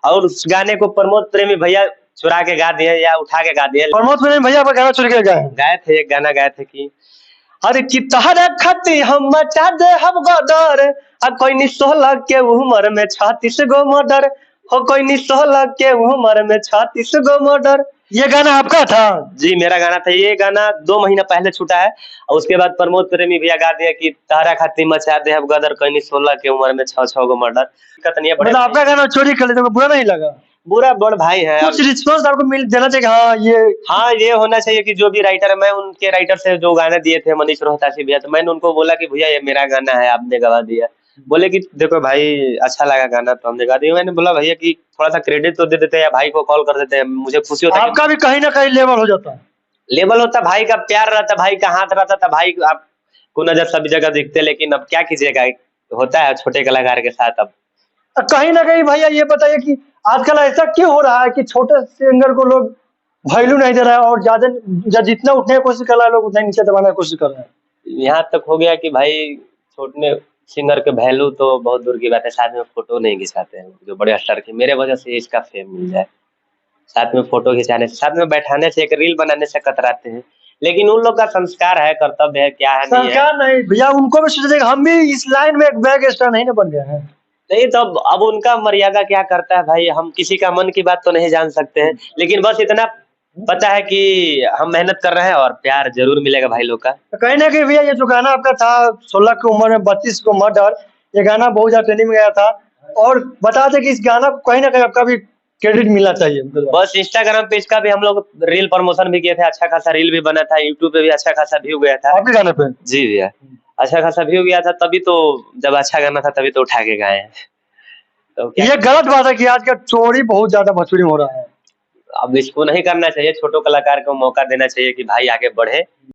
और उस गाने को प्रमोद प्रेमी भैया चुरा के गा दिए या उठा के गा दिए। प्रमोद प्रेमी भैया पर गाना चुरा के गाए थे, एक गाना गाए थे कि अरे कि तहरा खती हम मचा दे हम गदर, आ कोई नि 16 के उम्र में 36 गो मर्डर, हो कोई नि 16 के उम्र में 36 गो मर्डर। ये गाना आपका था? जी मेरा गाना था। ये गाना 2 महीना पहले छूटा है और उसके बाद प्रमोद प्रेमी भैया गा दिया कि तहरा खाती मचा दे हम गदर, कोई नि 16 के उम्र में 6 गो मर्डर। दिक्कत नहीं है, मतलब आपका गाना चोरी कर लेते बुरा नहीं लगा? बुरा बड़ भाई है। कुछ रिस्पॉन्स आपको मिल देना चाहिए। हाँ ये होना चाहिए कि जो भी राइटर है, मैं उनके राइटर से जो गाने दिए थे मनीष रोहतासी भैया, तो मैंने उनको बोला कि भैया ये मेरा गाना है, आपने गवा दिया। बोले कि देखो भाई अच्छा लगा गाना तो हमने गा दिया। मैंने बोला भैया कि थोड़ा सा क्रेडिट तो दे देते या भाई को कॉल कर देते हैं, मुझे खुशी होता। आपका भी कहीं ना कहीं लेवल हो जाता है। लेवल होता, भाई का प्यार रहता, भाई का हाथ रहता था, भाई आपको नजर सभी जगह दिखते, लेकिन अब क्या कीजिएगा, होता है छोटे कलाकार के साथ। अब कहीं ना कहीं भैया ये बताइए कि आजकल ऐसा क्यों हो रहा है कि छोटे सिंगर को लोग वैल्यू नहीं दे रहा है और ज्यादा जितना उठने की कोशिश कर रहा है लोग उतना नीचे दबाने की कोशिश कर रहे हैं। यहाँ तक हो गया कि भाई छोटे सिंगर के वैल्यू तो बहुत दूर की बात है, साथ में फोटो नहीं खिंचाते हैं जो बड़े स्टार की। मेरे वजह से इसका फेम मिल जाए, साथ में फोटो खिंचाने से, साथ में बैठाने से, एक रील बनाने से कतराते हैं। लेकिन उन लोग का संस्कार है, कर्तव्य है, क्या है संस्कार नहीं भैया, उनको भी सोचते हम भी इस लाइन में एक बैग स्टार नहीं ना बन गए हैं। नहीं तो अब उनका मर्यादा क्या करता है भाई, हम किसी का मन की बात तो नहीं जान सकते हैं, लेकिन बस इतना पता है कि हम मेहनत कर रहे हैं और प्यार जरूर मिलेगा भाई लोग का। तो कहीं ना कहीं भैया ये जो गाना आपका था 16 की उम्र में 32 को मर्डर, ये गाना बहुत ज्यादा ट्रेंडिंग में गया था और बता दें कि इस गाना को कहीं ना कहीं आपका भी क्रेडिट मिलना चाहिए। बस इंस्टाग्राम पेज का भी हम लोग रील प्रमोशन भी किए थे, अच्छा खासा रील भी बना था, यूट्यूब पे भी अच्छा खासा व्यू गया था आपके गाने पे। जी भैया, अच्छा खासा व्यू गया था, तभी तो जब अच्छा गाना था तभी तो उठा के गाए हैं। तो ये गलत बात है कि आज का चोरी बहुत ज्यादा भोजपुरी में हो रहा है। अब इसको नहीं करना चाहिए, छोटो कलाकार को मौका देना चाहिए कि भाई आगे बढ़े।